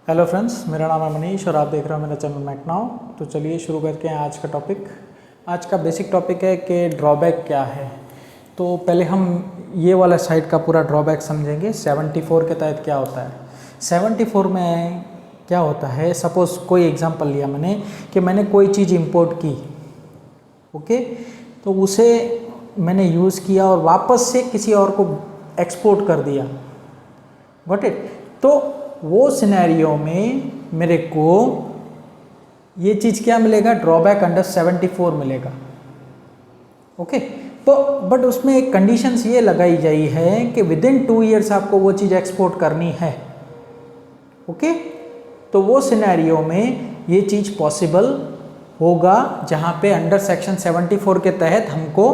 Hello friends, मेरा नाम है मनीष और आप देख रहे हो मेरा चैनल मैकनाउ। तो चलिए शुरू करके हैं आज का टॉपिक। आज का बेसिक टॉपिक है कि ड्रॉबैक क्या है। तो पहले हम ये वाला साइड का पूरा ड्रॉबैक समझेंगे। 74 के तहत क्या होता है। 74 में क्या होता है, सपोज़ कोई एग्जांपल लिया मैंने कि मैंने कोई चीज़ इंपोर्ट की, ओके, तो उसे मैंने यूज़ किया और वापस से किसी और को एक्सपोर्ट कर दिया, गॉट इट। तो वो सिनेरियो में मेरे को ये चीज़ क्या मिलेगा, ड्रॉबैक अंडर 74 मिलेगा, ओके। तो बट उसमें एक कंडीशंस ये लगाई गई है कि विद इन 2 ईयर्स आपको वो चीज़ एक्सपोर्ट करनी है, ओके। तो वो सिनेरियो में ये चीज़ पॉसिबल होगा जहाँ पे अंडर सेक्शन 74 के तहत हमको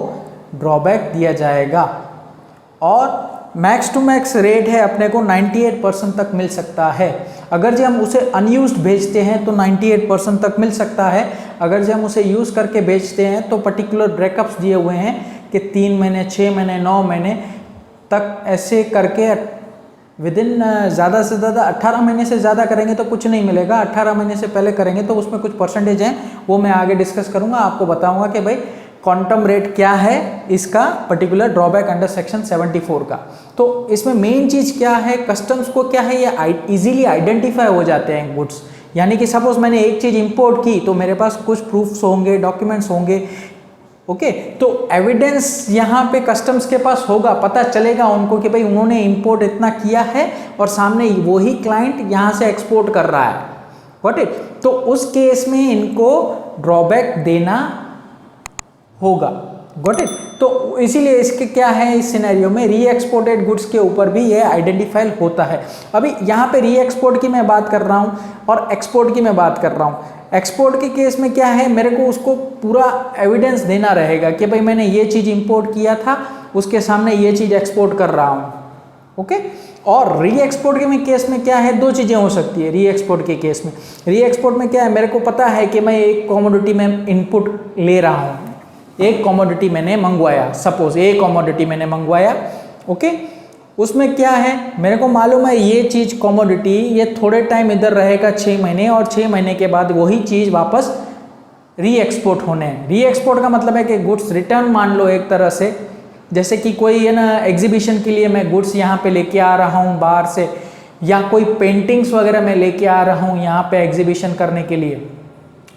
ड्रॉबैक दिया जाएगा और मैक्स टू मैक्स रेट है अपने को 98% तक मिल सकता है। अगर जो हम उसे अनयूज्ड भेजते हैं तो 98% तक मिल सकता है। अगर जो हम उसे यूज़ करके बेचते हैं तो पर्टिकुलर ब्रेकअप्स दिए हुए हैं कि 3 महीने, 6 महीने, 9 महीने तक ऐसे करके विद इन ज़्यादा से ज़्यादा 18 महीने से ज़्यादा करेंगे तो कुछ नहीं मिलेगा। 18 महीने से पहले करेंगे तो उसमें कुछ परसेंटेज हैं, वो मैं आगे डिस्कस करूँगा। आपको बताऊँगा कि भाई क्वांटम रेट क्या है इसका पर्टिकुलर ड्रॉबैक अंडर सेक्शन 74 का। तो इसमें मेन चीज़ क्या है, कस्टम्स को क्या है, ये इजीली आइडेंटिफाई हो जाते हैं गुड्स। यानी कि सपोज मैंने एक चीज़ इंपोर्ट की तो मेरे पास कुछ प्रूफ्स होंगे, डॉक्यूमेंट्स होंगे, ओके। तो एविडेंस यहाँ पे कस्टम्स के पास होगा, पता चलेगा उनको कि भाई उन्होंने इंपोर्ट इतना किया है और सामने वही क्लाइंट यहाँ से एक्सपोर्ट कर रहा है, गॉट इट। तो उस केस में इनको ड्रॉबैक देना होगा, गॉट इट। तो इसीलिए इसके क्या है, इस सिनेरियो में री एक्सपोर्टेड गुड्स के ऊपर भी ये आइडेंटिफाई होता है। अभी यहाँ पे री एक्सपोर्ट की मैं बात कर रहा हूँ और एक्सपोर्ट की मैं बात कर रहा हूँ। एक्सपोर्ट के केस में क्या है, मेरे को उसको पूरा एविडेंस देना रहेगा कि भाई मैंने ये चीज़ इंपोर्ट किया था, उसके सामने ये चीज़ एक्सपोर्ट कर रहा हूँ, ओके। और री एक्सपोर्ट के केस में क्या है, 2 चीज़ें हो सकती है। री एक्सपोर्ट के केस में, री एक्सपोर्ट में क्या है, मेरे को पता है कि मैं एक कमोडिटी में इनपुट ले रहा हूँ, एक कमोडिटी मैंने मंगवाया, सपोज एक कमोडिटी मैंने मंगवाया, ओके। उसमें क्या है, मेरे को मालूम है ये चीज़ कमोडिटी ये थोड़े टाइम इधर रहेगा 6 महीने, और 6 महीने के बाद वही चीज़ वापस री एक्सपोर्ट होने हैं। री एक्सपोर्ट का मतलब है कि गुड्स रिटर्न, मान लो एक तरह से, जैसे कि कोई है ना एग्जीबिशन के लिए मैं गुड्स यहाँ पे लेके आ रहा हूँ बाहर से, या कोई पेंटिंग्स वगैरह मैं लेके आ रहा हूँ यहाँ पे एग्जीबिशन करने के लिए,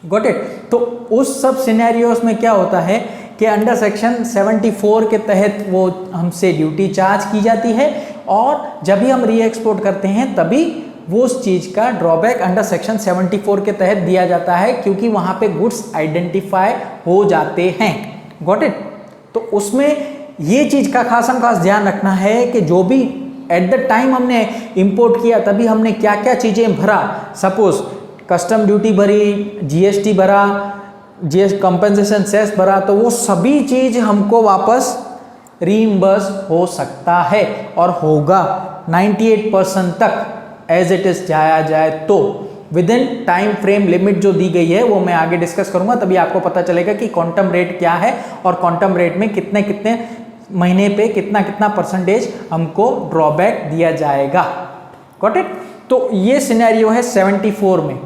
गॉट इट। तो उस सब सिनेरियोस में क्या होता है कि अंडर सेक्शन 74 के तहत वो हमसे ड्यूटी चार्ज की जाती है, और जब भी हम री एक्सपोर्ट करते हैं तभी वो उस चीज़ का ड्रॉबैक अंडर सेक्शन 74 के तहत दिया जाता है, क्योंकि वहाँ पे गुड्स आइडेंटिफाई हो जाते हैं, गॉट इट। तो उसमें ये चीज़ का खास ध्यान रखना है कि जो भी एट द टाइम हमने इंपोर्ट किया तभी हमने क्या क्या चीज़ें भरा, सपोज कस्टम ड्यूटी भरी, जीएसटी भरा, कंपनसेशन सेस भरा, तो वो सभी चीज़ हमको वापस रीइंबर्स हो सकता है और होगा 98% तक एज इट इज जाया जाए तो। With in time frame limit जो दी गई है वो मैं आगे डिस्कस करूंगा, तभी आपको पता चलेगा कि क्वांटम रेट क्या है और क्वांटम रेट में कितने कितने महीने पे कितना कितना परसेंटेज हमको ड्रॉबैक दिया जाएगा, गॉट इट। तो ये सिनेरियो है 74 में,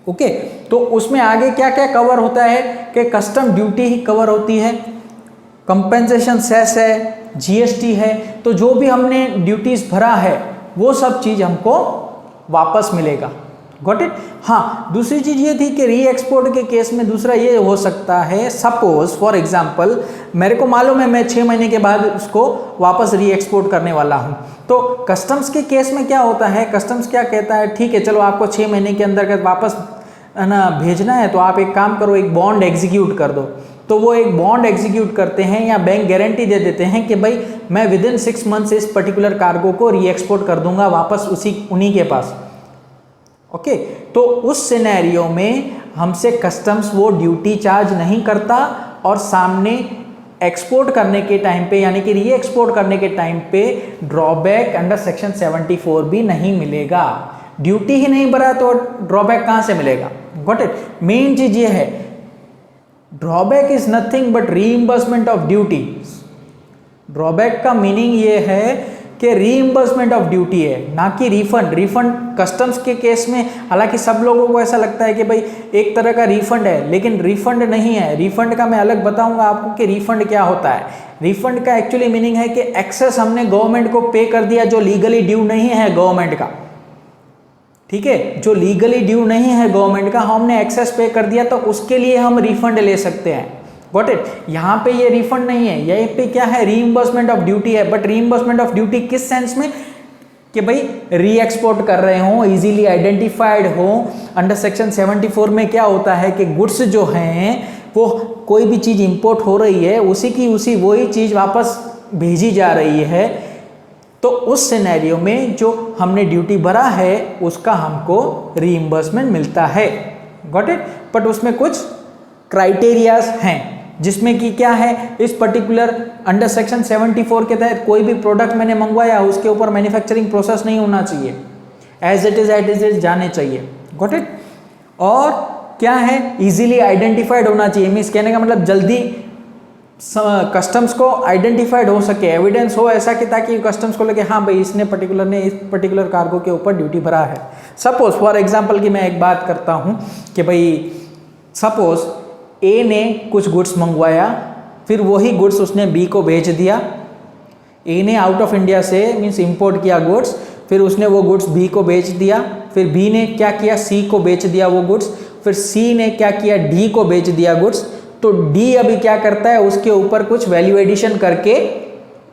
ओके। तो उसमें आगे क्या क्या कवर होता है कि कस्टम ड्यूटी ही कवर होती है, कंपेंसेशन सेस है, जीएसटी है। तो जो भी हमने ड्यूटीज भरा है वो सब चीज़ हमको वापस मिलेगा, गॉट इट। हाँ, दूसरी चीज़ ये थी कि री एक्सपोर्ट के केस में दूसरा ये हो सकता है, सपोज फॉर एग्जांपल मेरे को मालूम है मैं 6 महीने के बाद उसको वापस री एक्सपोर्ट करने वाला हूँ। तो कस्टम्स के केस में क्या होता है, कस्टम्स क्या कहता है, ठीक है चलो आपको 6 महीने के अंदर वापस है ना भेजना है, तो आप एक काम करो, एक बॉन्ड एग्जीक्यूट कर दो। तो वो एक बॉन्ड एग्जीक्यूट करते हैं या बैंक गारंटी दे देते हैं कि भाई मैं विद इन 6 मंथ्स इस पर्टिकुलर कार्गो को री एक्सपोर्ट कर दूंगा वापस उन्हीं के पास, ओके। तो उस सिनेरियो में हमसे कस्टम्स वो ड्यूटी चार्ज नहीं करता, और सामने एक्सपोर्ट करने के टाइम पे यानी कि री एक्सपोर्ट करने के टाइम पे ड्रॉबैक अंडर सेक्शन 74 भी नहीं मिलेगा। ड्यूटी ही नहीं भरा तो ड्रॉबैक कहाँ से मिलेगा, गॉट इट। मेन चीज ये है, drawback is nothing but reimbursement of duty. Drawback का मीनिंग ये है कि रीइंबर्समेंट ऑफ ड्यूटी है, ना कि रिफंड। रिफंड कस्टम्स के केस में हालांकि सब लोगों को ऐसा लगता है कि भाई एक तरह का रिफंड है, लेकिन रिफंड नहीं है। रिफंड का मैं अलग बताऊंगा आपको कि रिफंड क्या होता है। रिफंड का एक्चुअली मीनिंग है कि एक्सेस हमने गवर्नमेंट को पे कर दिया जो लीगली ड्यू नहीं है गवर्नमेंट का, ठीक है, जो लीगली ड्यू नहीं है गवर्नमेंट का, हमने एक्सेस पे कर दिया तो उसके लिए हम रिफंड ले सकते हैं। Got it. यहाँ पे ये रिफंड नहीं है, यहीं पे क्या है, रीइंबर्समेंट ऑफ ड्यूटी है। बट रीइंबर्समेंट ऑफ ड्यूटी किस सेंस में, कि भाई री एक्सपोर्ट कर रहे हो, इजीली आइडेंटिफाइड हो। अंडर सेक्शन 74 में क्या होता है कि गुड्स जो हैं वो कोई भी चीज़ इंपोर्ट हो रही है, उसी की उसी वही चीज़ वापस भेजी जा रही है, तो उस सिनेरियो में जो हमने ड्यूटी भरा है उसका हमको रीइंबर्समेंट मिलता है। Got it. बट उसमें कुछ क्राइटेरियाज हैं जिसमें कि क्या है, इस पर्टिकुलर अंडर सेक्शन 74 के तहत कोई भी प्रोडक्ट मैंने मंगवाया उसके ऊपर मैन्युफैक्चरिंग प्रोसेस नहीं होना चाहिए, एज इट इज जाने चाहिए। Got it. और क्या है, इजीली आइडेंटिफाइड होना चाहिए। मीन्स कहने का मतलब जल्दी कस्टम्स को आइडेंटिफाइड हो सके, एविडेंस हो ऐसा कि ताकि कस्टम्स को लगे हाँ भाई इसने इस पर्टिकुलर कार्गो के ऊपर ड्यूटी भरा है। सपोज फॉर एग्जांपल की मैं एक बात करता हूँ कि भाई सपोज ए ने कुछ गुड्स मंगवाया, फिर वही गुड्स उसने बी को भेज दिया। ए ने आउट ऑफ इंडिया से मीन्स इंपोर्ट किया गुड्स, फिर उसने वो गुड्स बी को बेच दिया, फिर बी ने क्या किया, सी को बेच दिया वो गुड्स, फिर सी ने क्या किया, डी को बेच दिया गुड्स। तो डी अभी क्या करता है, उसके ऊपर कुछ वैल्यू एडिशन करके,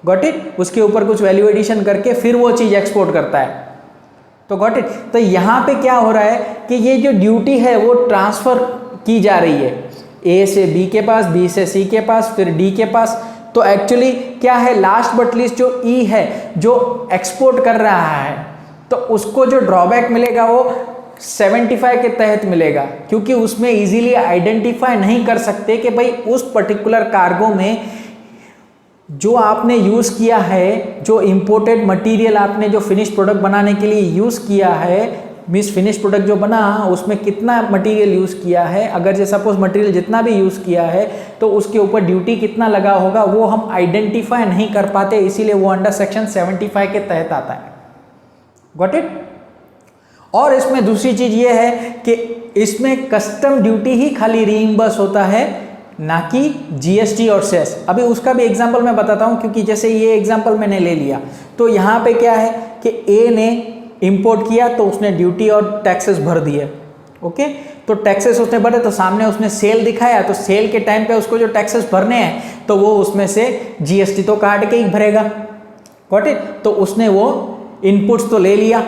गॉट इट, उसके ऊपर कुछ वैल्यू एडिशन करके फिर वो चीज़ एक्सपोर्ट करता है। तो गॉट इट। तो यहाँ पे क्या हो रहा है कि ये जो ड्यूटी है वो ट्रांसफर की जा रही है, ए से बी के पास, बी से सी के पास, फिर डी के पास। तो एक्चुअली क्या है, लास्ट बट लीस्ट जो ई है जो एक्सपोर्ट कर रहा है, तो उसको जो ड्रॉबैक मिलेगा वो 75 के तहत मिलेगा, क्योंकि उसमें इजीली आइडेंटिफाई नहीं कर सकते कि भाई उस पर्टिकुलर कार्गो में जो आपने यूज़ किया है, जो इंपोर्टेड मटेरियल आपने जो फिनिश प्रोडक्ट बनाने के लिए यूज़ किया है, मीन्स फिनिश प्रोडक्ट जो बना उसमें कितना मटेरियल यूज़ किया है। अगर जे सपोज मटेरियल जितना भी यूज़ किया है तो उसके ऊपर ड्यूटी कितना लगा होगा वो हम आइडेंटिफाई नहीं कर पाते, इसीलिए वो अंडर सेक्शन 75 के तहत आता है। Got it. और इसमें दूसरी चीज़ ये है कि इसमें कस्टम ड्यूटी ही खाली रीइंबर्स होता है, ना कि जीएसटी और सेस। अभी उसका भी एग्जांपल मैं बताता हूँ, क्योंकि जैसे ये एग्जांपल मैंने ले लिया तो यहाँ पे क्या है कि ए ने इंपोर्ट किया तो उसने ड्यूटी और टैक्सेस भर दिए। ओके, तो टैक्सेस उसने भरे तो सामने उसने सेल दिखाया, तो सेल के टाइम पे उसको जो टैक्सेस भरने हैं तो वो उसमें से जीएसटी तो काट के ही भरेगा। Got it. तो उसने वो इनपुट्स तो ले लिया।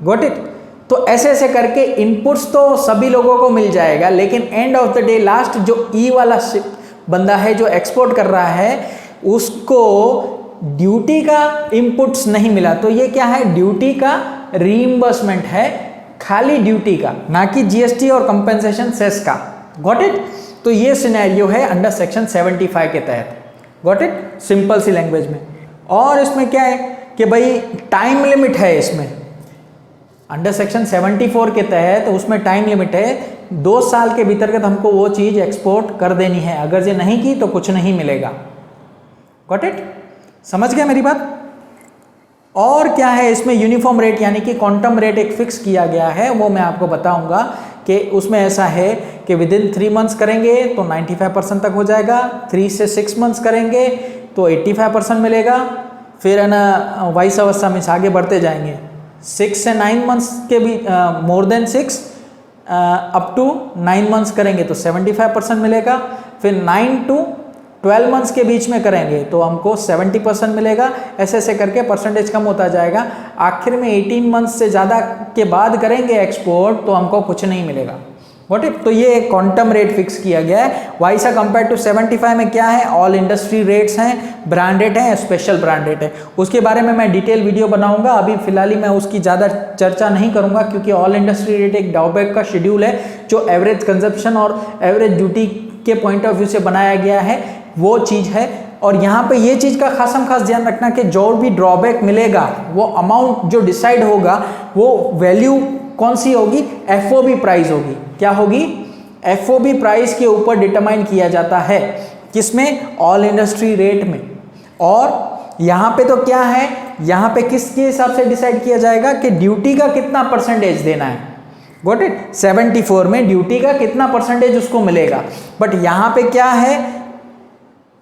Got it. तो ऐसे ऐसे करके इनपुट्स तो सभी लोगों को मिल जाएगा, लेकिन end of the day last जो ई वाला बंदा है जो एक्सपोर्ट कर रहा है उसको ड्यूटी का इनपुट्स नहीं मिला। तो ये क्या है, ड्यूटी का रीइंबर्समेंट है, खाली ड्यूटी का, ना कि जीएसटी और कंपेंसेशन सेस का। Got it. तो ये सिनेरियो है अंडर सेक्शन 75 के तहत। गॉट इट, सिंपल सी लैंग्वेज में। और इसमें क्या है कि भाई टाइम लिमिट है इसमें, अंडर सेक्शन 74 के तहत उसमें टाइम लिमिट है, 2 साल के भीतर के हमको वो चीज़ एक्सपोर्ट कर देनी है, अगर ये नहीं की तो कुछ नहीं मिलेगा। गॉट इट, समझ गया मेरी बात। और क्या है इसमें यूनिफॉर्म रेट यानी कि क्वांटम रेट एक फिक्स किया गया है, वो मैं आपको बताऊंगा कि उसमें ऐसा है कि विद इन 3 मंथ्स करेंगे तो 95% तक हो जाएगा, 3 से 6 मंथ्स करेंगे तो 85% मिलेगा, फिर है ना वाइस वर्सा में आगे बढ़ते जाएंगे। 6 से 9 मंथ्स के भी more than 6 up to 9 months करेंगे तो 75% मिलेगा, फिर 9 to 12 मंथ्स के बीच में करेंगे तो हमको 70% मिलेगा। ऐसे ऐसे करके परसेंटेज कम होता जाएगा। आखिर में 18 मंथ्स से ज़्यादा के बाद करेंगे एक्सपोर्ट तो हमको कुछ नहीं मिलेगा। What it. तो ये एक क्वांटम रेट फिक्स किया गया है। वाई सा कंपेयर टू 75 में क्या है, ऑल इंडस्ट्री रेट्स हैं, ब्रांडेड हैं, स्पेशल ब्रांडेड है। उसके बारे में मैं डिटेल वीडियो बनाऊंगा, अभी फिलहाल ही मैं उसकी ज़्यादा चर्चा नहीं करूंगा, क्योंकि ऑल इंडस्ट्री रेट एक ड्रॉबैक का शेड्यूल है जो एवरेज कंजप्शन और एवरेज ड्यूटी के पॉइंट ऑफ व्यू से बनाया गया है, वो चीज़ है। और यहाँ पे ये चीज़ का खास ध्यान रखना कि जो भी ड्रॉबैक मिलेगा वो अमाउंट जो डिसाइड होगा वो वैल्यू कौन सी होगी, एफओबी प्राइस होगी। क्या होगी, एफओबी प्राइस के ऊपर डिटरमाइन किया जाता है, किसमें, ऑल इंडस्ट्री रेट में। और यहाँ पे तो क्या है, यहाँ पे किसके हिसाब से डिसाइड किया जाएगा कि ड्यूटी का कितना परसेंटेज देना है। गॉट इट, 74 में ड्यूटी का कितना परसेंटेज उसको मिलेगा, बट यहाँ पे क्या है,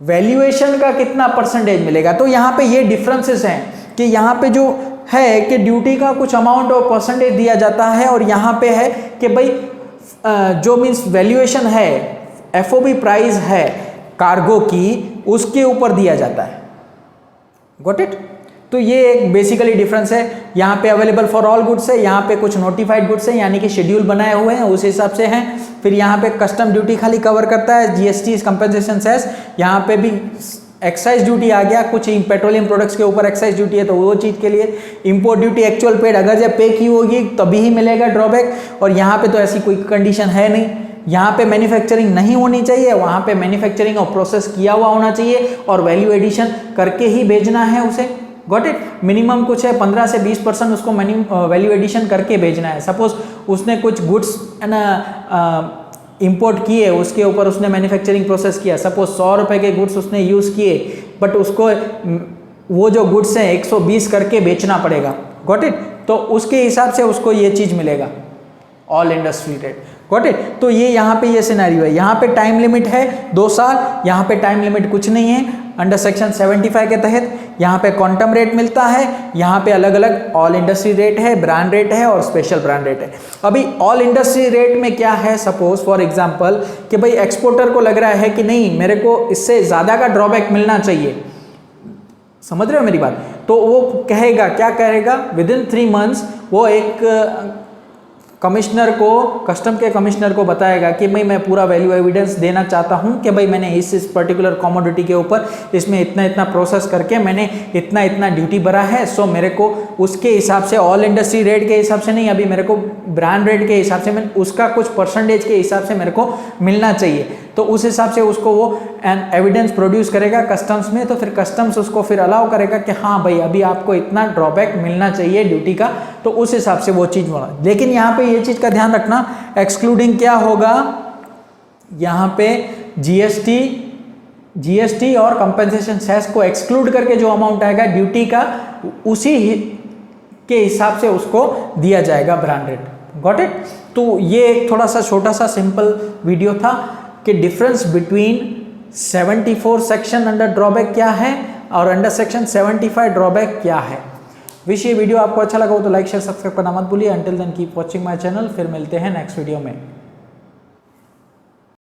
वैल्यूएशन का कितना परसेंटेज मिलेगा। तो यहाँ पे ये डिफरेंसेस हैं कि यहाँ पे जो है कि ड्यूटी का कुछ अमाउंट और परसेंटेज दिया जाता है, और यहाँ पे है कि भाई जो मीन्स वैल्यूएशन है, एफओबी प्राइस है कार्गो की, उसके ऊपर दिया जाता है। Got it. तो ये एक बेसिकली डिफरेंस है। यहाँ पे अवेलेबल फॉर ऑल गुड्स है, यहाँ पे कुछ नोटिफाइड गुड्स है, यानी कि शेड्यूल बनाए हुए हैं उस हिसाब से हैं। फिर यहाँ पे कस्टम ड्यूटी खाली कवर करता है, जीएसटी कंपेंसेशन सेस, यहाँ पे भी एक्साइज ड्यूटी आ गया, कुछ पेट्रोलियम प्रोडक्ट्स के ऊपर एक्साइज ड्यूटी है तो वो चीज़ के लिए। इंपोर्ट ड्यूटी एक्चुअल पेड, अगर जब पे की होगी तभी ही मिलेगा ड्रॉबैक, और यहाँ पे तो ऐसी कोई कंडीशन है नहीं। यहाँ पे मैन्युफैक्चरिंग नहीं होनी चाहिए, वहाँ पे मैन्युफैक्चरिंग और प्रोसेस किया हुआ होना चाहिए, और वैल्यू एडिशन करके ही भेजना है उसे। Got it. मिनिमम कुछ है 15 से 20% उसको वैल्यू एडिशन करके भेजना है। सपोज उसने कुछ गुड्स है ना इंपोर्ट किए, उसके ऊपर उसने मैन्युफैक्चरिंग प्रोसेस किया, सपोज 100 रुपये के गुड्स उसने यूज़ किए, बट उसको वो जो गुड्स हैं 120 करके बेचना पड़ेगा। Got it. तो उसके हिसाब से उसको ये चीज़ मिलेगा, all industry rate. Got it. तो ये यहाँ पे ये सिनेरियो है। यहाँ पे टाइम लिमिट है 2 साल, यहाँ पे टाइम लिमिट कुछ नहीं है। अंडर सेक्शन 75 के तहत यहाँ पे क्वांटम रेट मिलता है, यहाँ पे अलग अलग ऑल इंडस्ट्री रेट है, ब्रांड रेट है और स्पेशल ब्रांड रेट है। अभी ऑल इंडस्ट्री रेट में क्या है, सपोज फॉर एग्जांपल कि भाई एक्सपोर्टर को लग रहा है कि नहीं मेरे को इससे ज़्यादा का ड्रॉबैक मिलना चाहिए, समझ रहे हो मेरी बात, तो वो कहेगा, क्या करेगा, विद इन 3 मंथ्स वो एक कमिश्नर को, कस्टम के कमिश्नर को बताएगा कि भाई मैं पूरा वैल्यू एविडेंस देना चाहता हूं कि भाई मैंने इस पर्टिकुलर कमोडिटी के ऊपर इसमें इतना इतना प्रोसेस करके मैंने इतना इतना ड्यूटी भरा है, सो मेरे को उसके हिसाब से ऑल इंडस्ट्री रेट के हिसाब से नहीं, अभी मेरे को ब्रांड रेट के हिसाब से मैं उसका कुछ परसेंटेज के हिसाब से मेरे को मिलना चाहिए। तो उस हिसाब से उसको वो एन एविडेंस प्रोड्यूस करेगा कस्टम्स में, तो फिर कस्टम्स उसको फिर अलाउ करेगा कि हाँ भाई अभी आपको इतना ड्रॉबैक मिलना चाहिए ड्यूटी का, तो उस हिसाब से वो चीज़ बोला। लेकिन यहाँ पे ये चीज़ का ध्यान रखना, एक्सक्लूडिंग क्या होगा, यहाँ पे जीएसटी और कंपेंसेशन सेस को एक्सक्लूड करके जो अमाउंट आएगा ड्यूटी का, उसी के हिसाब से उसको दिया जाएगा ब्रांड रेट। Got it. तो ये एक थोड़ा सा छोटा सा सिंपल वीडियो था कि difference between 74 section under drawback क्या है और अंडर सेक्शन 75 ड्रॉबैक क्या है। विश ये वीडियो आपको अच्छा लगा हो तो लाइक शेयर सब्सक्राइब करना मत भूलिए। Until then keep watching my channel. फिर मिलते हैं नेक्स्ट वीडियो में।